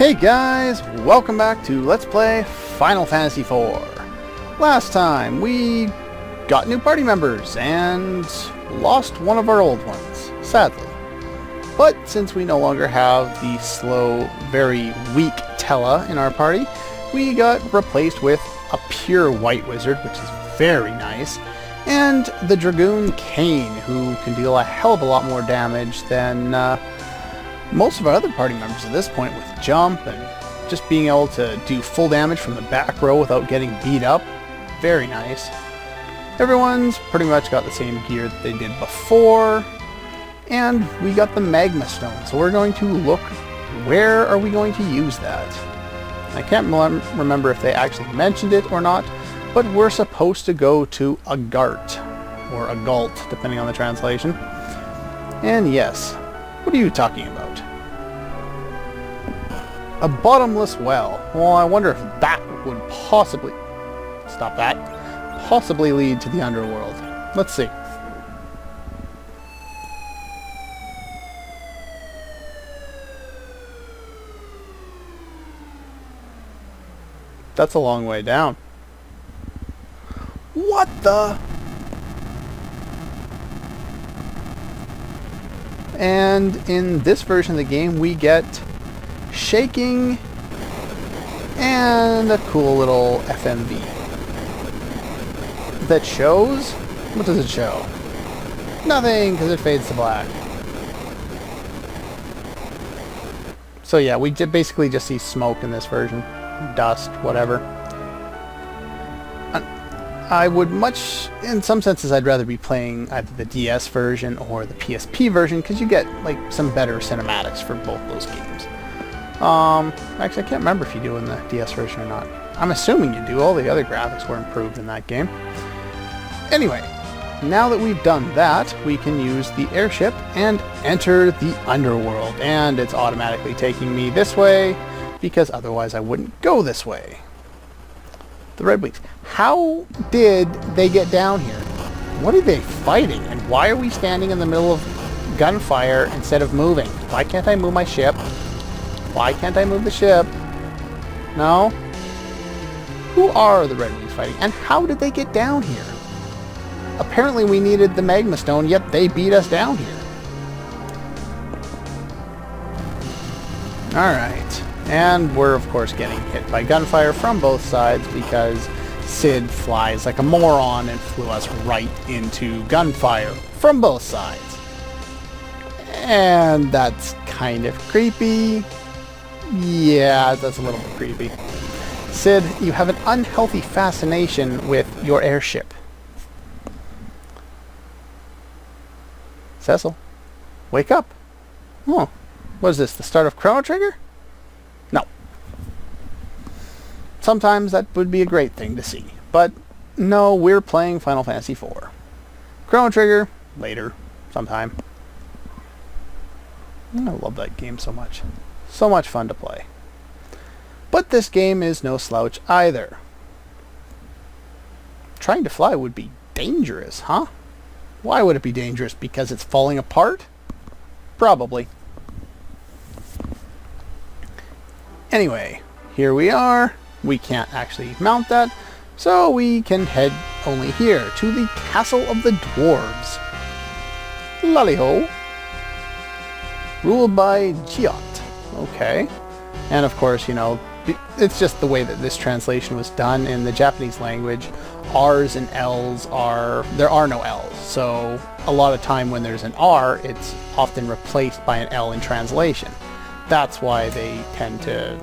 Hey guys, welcome back to Let's Play Final Fantasy IV. Last time we got new party members and lost one of our old ones, sadly. But since we no longer have the slow, very weak Tella in our party, we got replaced with a pure white wizard, which is very nice, and the Dragoon Kane, who can deal a hell of a lot more damage than most of our other party members at this point, with jump and just being able to do full damage from the back row without getting beat up. Very nice. Everyone's pretty much got the same gear that they did before, and we got the Magma Stone, so we're going to look where are we going to use that. I can't remember if they actually mentioned it or not, but we're supposed to go to Agart, or Agalt, depending on the translation. And yes, what are you talking about? A bottomless well. Well, I wonder if that would possibly... Stop that. Possibly lead to the underworld. Let's see. That's a long way down. What the... And in this version of the game, we get shaking and a cool little FMV that shows... What does it show? Nothing, because it fades to black. So yeah, we basically just see smoke in this version. Dust, whatever. I would in some senses, I'd rather be playing either the DS version or the PSP version, because you get like some better cinematics for both those games. Actually, I can't remember if you do in the DS version or not. I'm assuming you do. All the other graphics were improved in that game. Anyway, now that we've done that, we can use the airship and enter the underworld. And it's automatically taking me this way, because otherwise I wouldn't go this way. The Red Wings. How did they get down here? What are they fighting? And why are we standing in the middle of gunfire instead of moving? Why can't I move my ship? Why can't I move the ship? No? Who are the Red Wings fighting? And how did they get down here? Apparently we needed the Magma Stone, yet they beat us down here. Alright. And we're, of course, getting hit by gunfire from both sides because Sid flies like a moron and flew us right into gunfire from both sides. And that's kind of creepy. Yeah, that's a little bit creepy. Sid, you have an unhealthy fascination with your airship. Cecil, wake up. Oh, what is this, the start of Chrono Trigger? No. Sometimes that would be a great thing to see. But no, we're playing Final Fantasy IV. Chrono Trigger, later, sometime. I love that game so much. So much fun to play. But this game is no slouch either. Trying to fly would be dangerous, huh? Why would it be dangerous? Because it's falling apart? Probably. Anyway, here we are. We can't actually mount that, so we can head only here, to the Castle of the Dwarves. Lally-ho. Ruled by Giot. Okay. And of course, you know, it's just the way that this translation was done in the Japanese language. R's and L's there are no L's, so a lot of time when there's an R, it's often replaced by an L in translation. That's why they tend to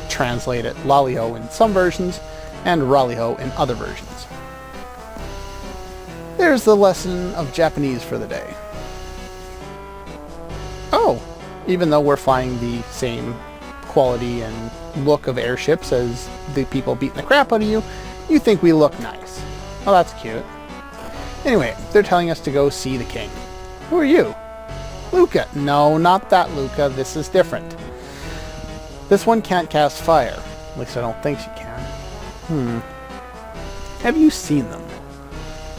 translate it Lally-ho in some versions and Rally-ho in other versions. There's the lesson of Japanese for the day. Oh, even though we're flying the same quality and look of airships as the people beating the crap out of you, you think we look nice. Well, that's cute. Anyway, they're telling us to go see the king. Who are you? Luca. No, not that Luca. This is different. This one can't cast fire. At least I don't think she can. Have you seen them?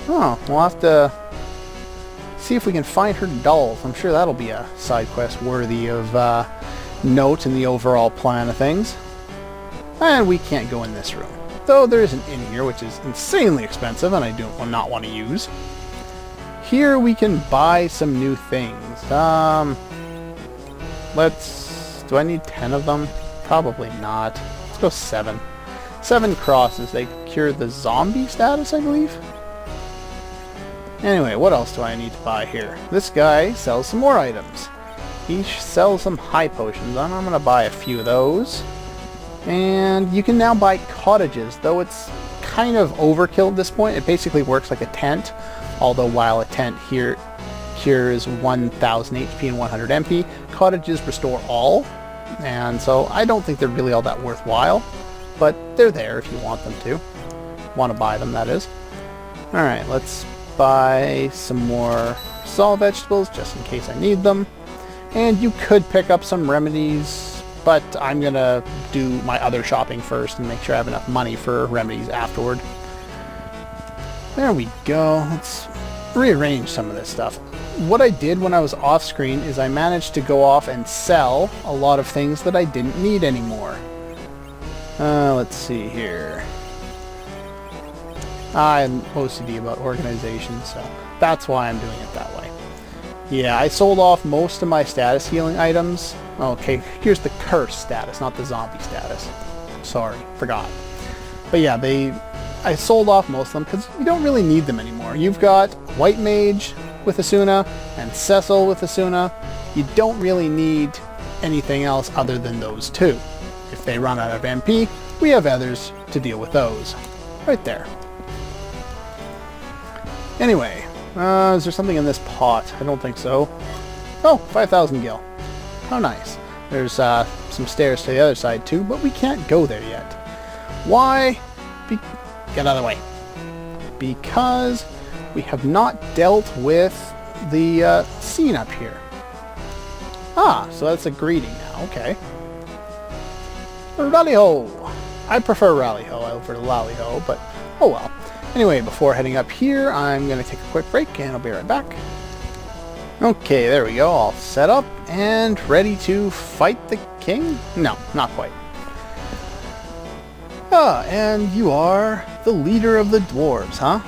Oh, we'll have to see if we can find her dolls. I'm sure that'll be a side quest worthy of note in the overall plan of things. And we can't go in this room. Though there is an inn here, which is insanely expensive, and I do not want to use. Here we can buy some new things. Do I need 10 of them? Probably not. Let's go 7. 7 crosses. They cure the zombie status, I believe? Anyway, what else do I need to buy here? This guy sells some more items. He sells some high potions, and I'm going to buy a few of those. And you can now buy cottages, though it's kind of overkill at this point. It basically works like a tent, although while a tent here cures 1000 HP and 100 MP, cottages restore all, and so I don't think they're really all that worthwhile, but they're there if you want them to. Want to buy them, that is. Alright, let's buy some more saw vegetables, just in case I need them. And you could pick up some remedies, but I'm gonna do my other shopping first and make sure I have enough money for remedies afterward. There we go. Let's rearrange some of this stuff. What I did when I was off screen is I managed to go off and sell a lot of things that I didn't need anymore. Let's see here. I'm OCD about organization, so that's why I'm doing it that way. Yeah, I sold off most of my status healing items. Okay, here's the curse status, not the zombie status. Sorry, forgot. But yeah, I sold off most of them because you don't really need them anymore. You've got White Mage with Asuna and Cecil with Asuna. You don't really need anything else other than those two. If they run out of MP, we have others to deal with those. Right there. Anyway, is there something in this pot? I don't think so. Oh, 5,000 gil. How nice. There's some stairs to the other side too, but we can't go there yet. Why? Get out of the way. Because we have not dealt with the scene up here. Ah, so that's a greeting now. Okay. Rally-ho! I prefer Rally-ho over Lally-ho, but oh well. Anyway, before heading up here, I'm going to take a quick break, and I'll be right back. Okay, there we go. All set up and ready to fight the king? No, not quite. Ah, and you are the leader of the dwarves, huh?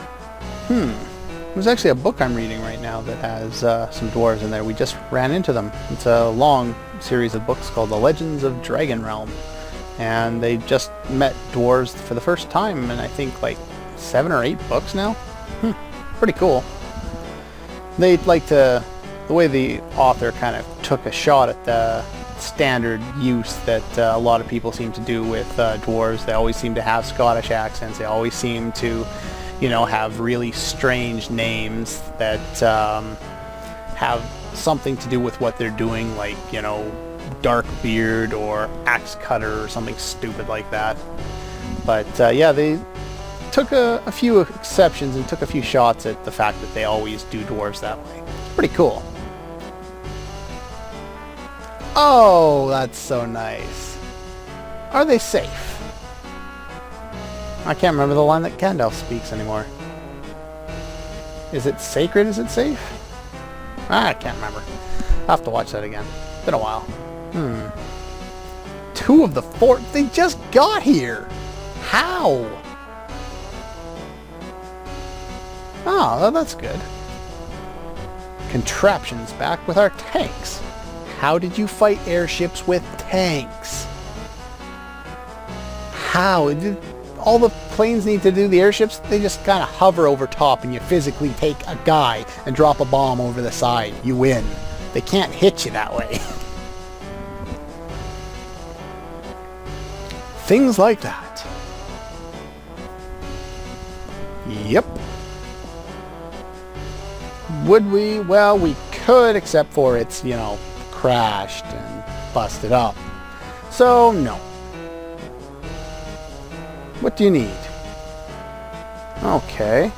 There's actually a book I'm reading right now that has some dwarves in there. We just ran into them. It's a long series of books called The Legends of Dragon Realm. And they just met dwarves for the first time in I think like 7 or 8 books now. Pretty cool. They'd like to... The way the author kind of took a shot at the standard use that a lot of people seem to do with dwarves. They always seem to have Scottish accents. They always seem to, you know, have really strange names that have something to do with what they're doing, like, you know, Darkbeard or Axe Cutter or something stupid like that. But yeah, they took a few exceptions and took a few shots at the fact that they always do dwarves that way. It's pretty cool. Oh, that's so nice. Are they safe? I can't remember the line that Gandalf speaks anymore. Is it sacred? Is it safe? I can't remember. I'll have to watch that again. Been a while. 2 of the 4... They just got here! How? Oh, that's good. Contraptions back with our tanks. How did you fight airships with tanks? How? Did all the planes need to do the airships? They just kind of hover over top and you physically take a guy and drop a bomb over the side. You win. They can't hit you that way. Things like that. Yep. Would we? Well, we could, except for it's, you know, crashed and busted up. So, no. What do you need? Okay.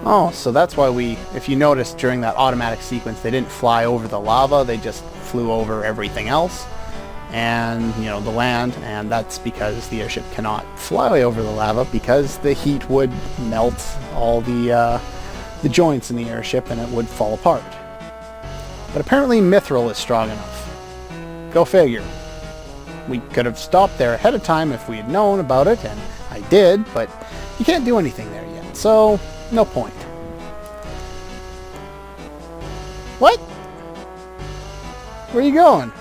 Oh, so that's why if you notice during that automatic sequence, they didn't fly over the lava, they just flew over everything else. And, you know, the land, and that's because the airship cannot fly over the lava because the heat would melt all the joints in the airship and it would fall apart. But apparently Mithril is strong enough. Go figure. We could have stopped there ahead of time if we had known about it, and I did, but you can't do anything there yet, so no point. What? Where are you going?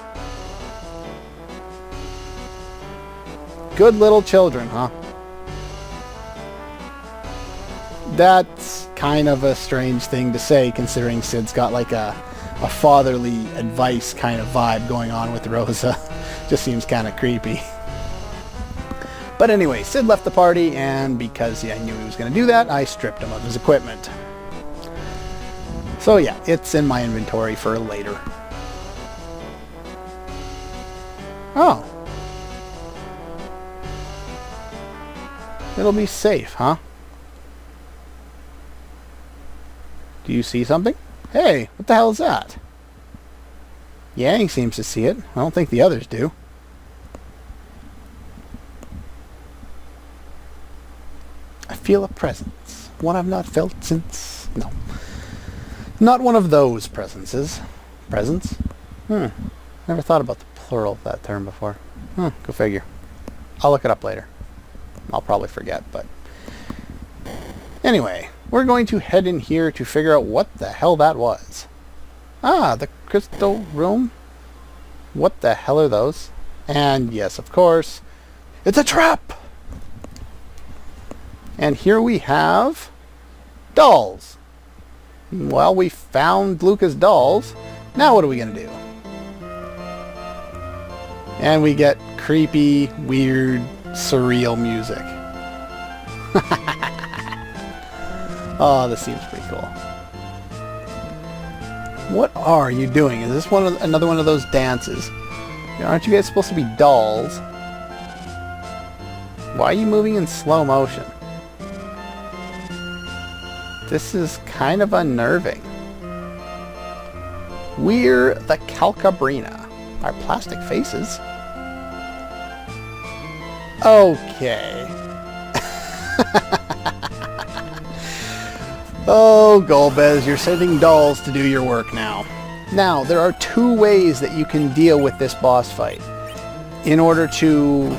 Good little children, huh? That's kind of a strange thing to say, considering Sid's got like a fatherly advice kind of vibe going on with Rosa. Just seems kind of creepy. But anyway, Sid left the party, and because I knew he was going to do that, I stripped him of his equipment. So yeah, it's in my inventory for later. Oh. It'll be safe, huh? Do you see something? Hey, what the hell is that? Yang seems to see it. I don't think the others do. I feel a presence. One I've not felt since... No. Not one of those presences. Presents? Never thought about the plural of that term before. Go figure. I'll look it up later. I'll probably forget, but... Anyway, we're going to head in here to figure out what the hell that was. Ah, the crystal room? What the hell are those? And yes, of course, it's a trap! And here we have dolls. Well, we found Luca's dolls. Now what are we going to do? And we get creepy, weird, surreal music. Oh, this seems pretty cool. What are you doing? Is this another one of those dances? Aren't you guys supposed to be dolls? Why are you moving in slow motion? This is kind of unnerving. We're the Calcabrina. Our plastic faces. Okay. Oh, Golbez, you're sending dolls to do your work now. Now, there are two ways that you can deal with this boss fight. In order to...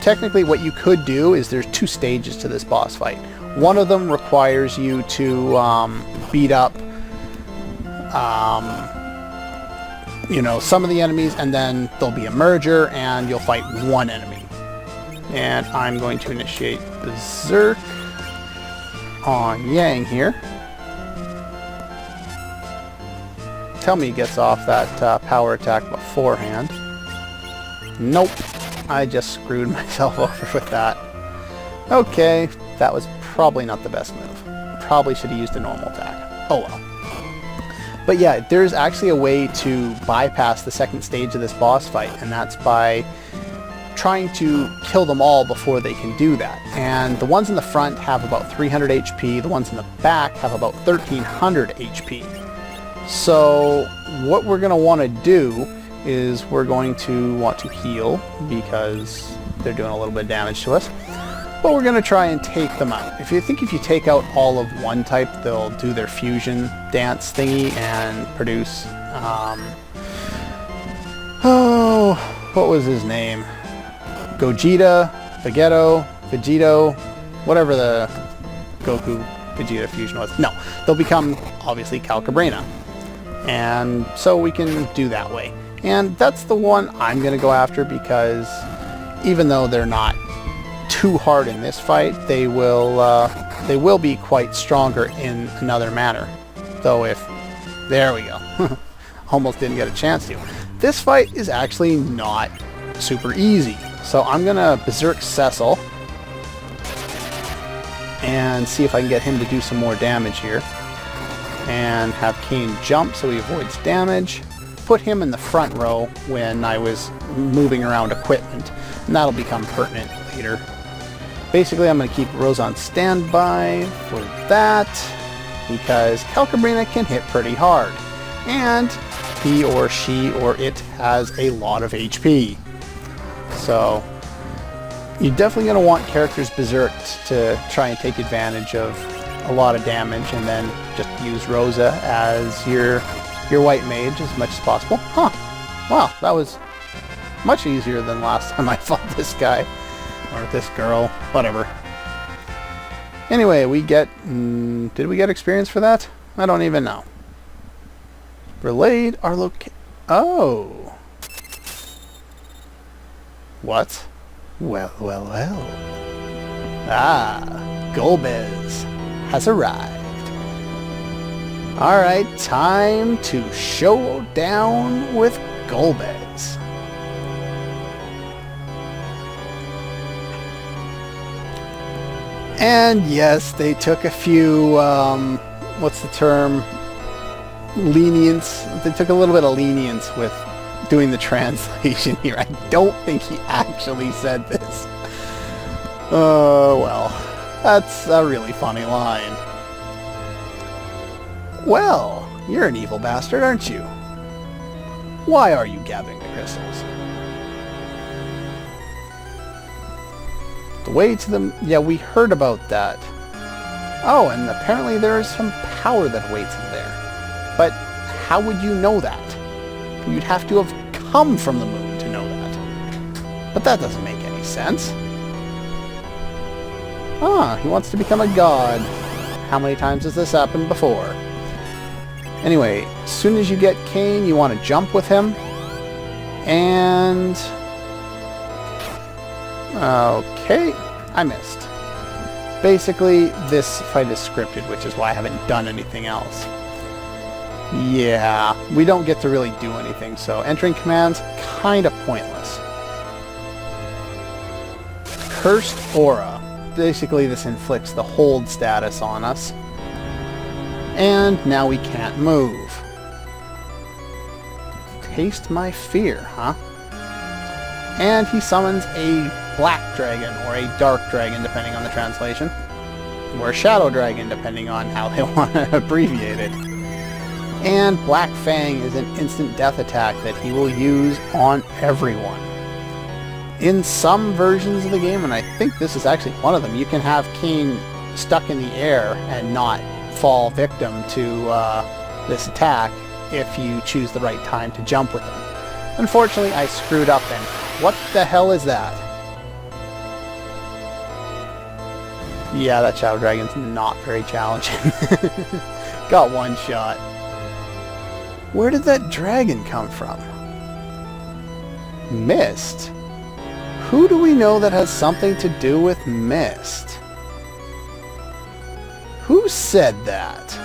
technically, what you could do is there's two stages to this boss fight. One of them requires you to beat up, some of the enemies, and then there'll be a merger, and you'll fight one enemy. And I'm going to initiate Berserk on Yang here. Tell me he gets off that power attack beforehand. Nope. I just screwed myself over with that. Okay, that was probably not the best move. Probably should have used a normal attack. Oh well. But yeah, there's actually a way to bypass the second stage of this boss fight, and that's by trying to kill them all before they can do that. And the ones in the front have about 300 HP, the ones in the back have about 1300 HP. So what we're going to want to do is we're going to want to heal because they're doing a little bit of damage to us. But we're going to try and take them out. If you take out all of one type, they'll do their fusion dance thingy and produce... what was his name? Gogeta, Vegito, whatever the Goku Vegeta fusion was. No, they'll become, obviously, Calcabrina. And so we can do that way. And that's the one I'm going to go after because even though they're not too hard in this fight, they will be quite stronger in another manner. Though if... There we go. Almost didn't get a chance to. This fight is actually not super easy. So I'm going to Berserk Cecil and see if I can get him to do some more damage here. And have Kane jump so he avoids damage. Put him in the front row when I was moving around equipment. And that'll become pertinent later. Basically, I'm going to keep Rose on standby for that. Because Calcabrina can hit pretty hard. And he or she or it has a lot of HP. So, you're definitely going to want characters berserked to try and take advantage of a lot of damage, and then just use Rosa as your white mage as much as possible. Huh. Wow, that was much easier than last time I fought this guy. Or this girl. Whatever. Anyway, we get... did we get experience for that? I don't even know. Relayed our Oh. What? Well, well, well. Ah, Golbez has arrived. Alright, time to show down with Golbez. And yes, they took a few, what's the term? Lenience. They took a little bit of lenience with doing the translation here. I don't think he actually said this. Oh, well. That's a really funny line. Well, you're an evil bastard, aren't you? Why are you gathering the crystals? The way to them... Yeah, we heard about that. Oh, and apparently there is some power that waits in there. But how would you know that? You'd have to have come from the moon to know that. But that doesn't make any sense. Ah, he wants to become a god. How many times has this happened before? Anyway, as soon as you get Cain, you want to jump with him. And... okay, I missed. Basically, this fight is scripted, which is why I haven't done anything else. Yeah, we don't get to really do anything, so entering commands, kind of pointless. Cursed Aura. Basically, this inflicts the hold status on us. And now we can't move. Taste my fear, huh? And he summons a black dragon, or a dark dragon, depending on the translation. Or a shadow dragon, depending on how they want to abbreviate it. And Black Fang is an instant death attack that he will use on everyone. In some versions of the game, and I think this is actually one of them, you can have Cain stuck in the air and not fall victim to this attack if you choose the right time to jump with him. Unfortunately, I screwed up, and what the hell is that? Yeah, that Shadow Dragon's not very challenging. Got one shot. Where did that dragon come from? Mist? Who do we know that has something to do with Mist? Who said that?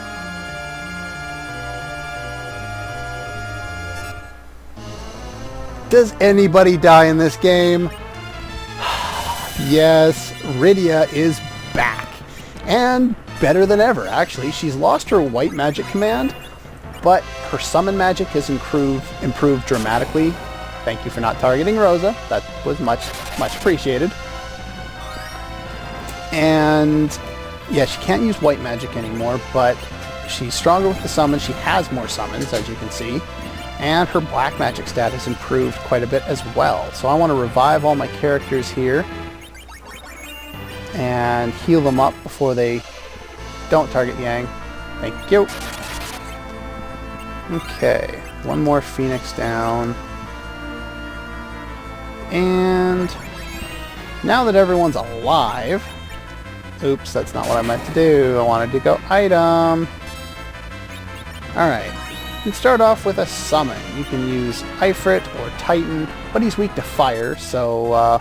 Does anybody die in this game? Yes, Rydia is back. And better than ever, actually. She's lost her white magic command, but her summon magic has improved dramatically. Thank you for not targeting Rosa. That was much appreciated. And yeah, she can't use white magic anymore, but she's stronger with the summon. She has more summons, as you can see. And her black magic stat has improved quite a bit as well. So I want to revive all my characters here and heal them up before they don't target Yang. Thank you. Okay, one more Phoenix down. And now that everyone's alive... Oops, that's not what I meant to do. I wanted to go item. Alright. You can start off with a summon. You can use Ifrit or Titan, but he's weak to fire, so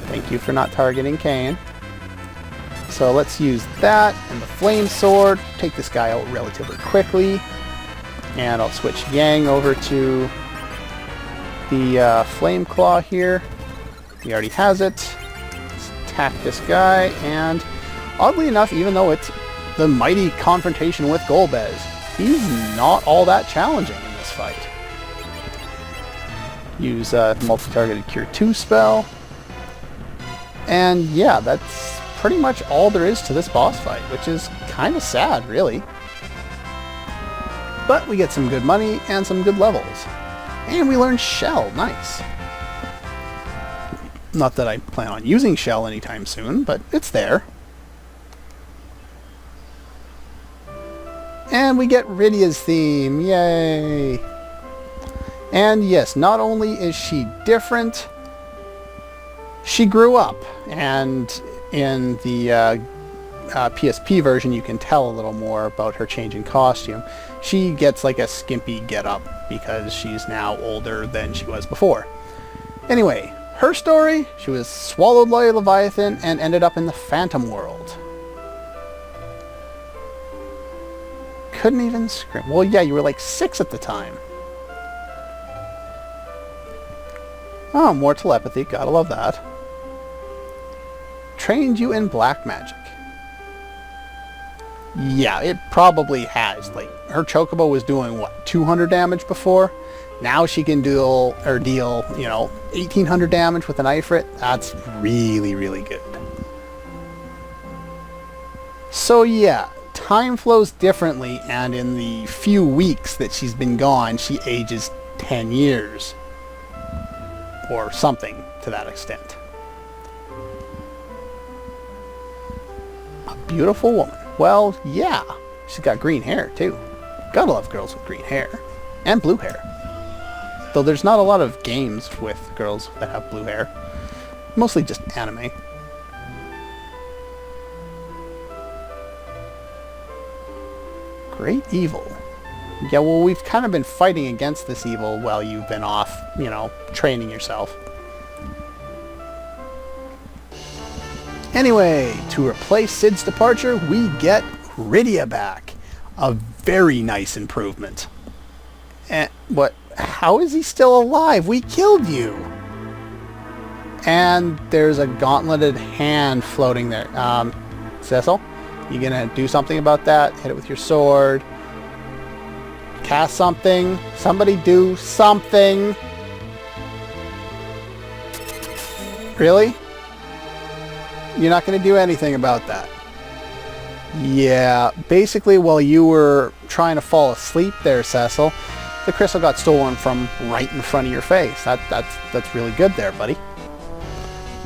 thank you for not targeting Cain. So let's use that and the Flame Sword. Take this guy out relatively quickly. And I'll switch Yang over to the Flame Claw here. He already has it. Let's attack this guy, and oddly enough, even though it's the mighty confrontation with Golbez, he's not all that challenging in this fight. Use multi-targeted Cure 2 spell. And yeah, that's pretty much all there is to this boss fight, which is kind of sad, really. But we get some good money and some good levels. And we learn Shell. Nice. Not that I plan on using Shell anytime soon, but it's there. And we get Rydia's theme. Yay! And yes, not only is she different, she grew up. And in the PSP version, you can tell a little more about her change in costume. She gets like a skimpy getup because she's now older than she was before. Anyway, her story, she was swallowed by a Leviathan and ended up in the Phantom World. Couldn't even scream. Well, yeah, you were like 6 at the time. Oh, more telepathy. Gotta love that. Trained you in black magic. Yeah, it probably has. Like, her Chocobo was doing, what, 200 damage before? Now she can deal, you know, 1800 damage with an Ifrit. That's really, really good. So yeah, time flows differently, and in the few weeks that she's been gone, she ages 10 years. Or something to that extent. A beautiful woman. Well, yeah. She's got green hair, too. Gotta love girls with green hair. And blue hair. Though there's not a lot of games with girls that have blue hair. Mostly just anime. Great evil. Yeah, well, we've kind of been fighting against this evil while you've been off, you know, training yourself. Anyway, to replace Cid's departure, we get Rydia back. A very nice improvement. And what? How is he still alive? We killed you! And there's a gauntleted hand floating there. Cecil, you gonna do something about that? Hit it with your sword. Cast something. Somebody do something. Really? You're not going to do anything about that. Yeah, basically while you were trying to fall asleep there, Cecil, the crystal got stolen from right in front of your face. That's really good there, buddy.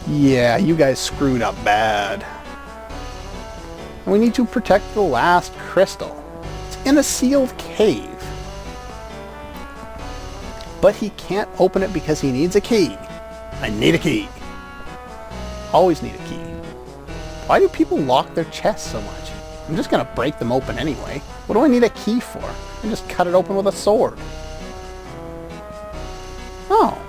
Yeah, you guys screwed up bad. And we need to protect the last crystal. It's in a sealed cave. But he can't open it because he needs a key. I need a key. Always need a key. Why do people lock their chests so much? I'm just going to break them open anyway. What do I need a key for? I can just cut it open with a sword. Oh.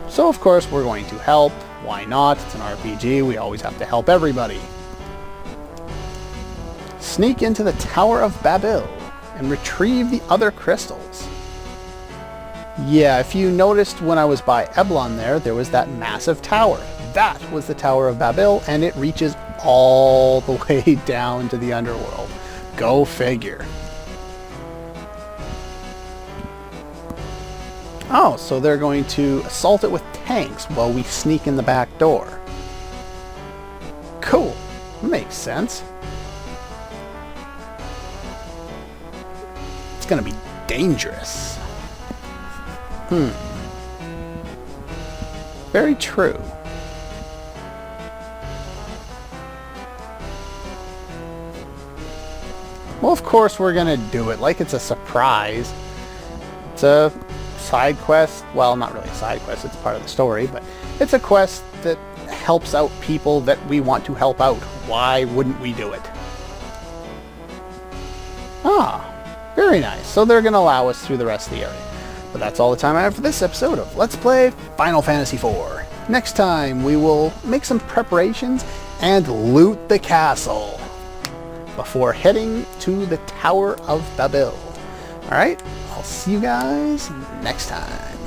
So of course we're going to help. Why not? It's an RPG. We always have to help everybody. Sneak into the Tower of Babel and retrieve the other crystals. Yeah, if you noticed when I was by Eblon there was that massive tower. That was the Tower of Babel, and it reaches all the way down to the underworld. Go figure. Oh, so they're going to assault it with tanks while we sneak in the back door. Cool. Makes sense. It's gonna be dangerous. Very true. Well, of course we're gonna do it like it's a surprise. It's a side quest. Well, not really a side quest, it's part of the story, but it's a quest that helps out people that we want to help out. Why wouldn't we do it? Ah, very nice. So they're gonna allow us through the rest of the area. But that's all the time I have for this episode of Let's Play Final Fantasy IV. Next time, we will make some preparations and loot the castle before heading to the Tower of Babel. Alright, I'll see you guys next time.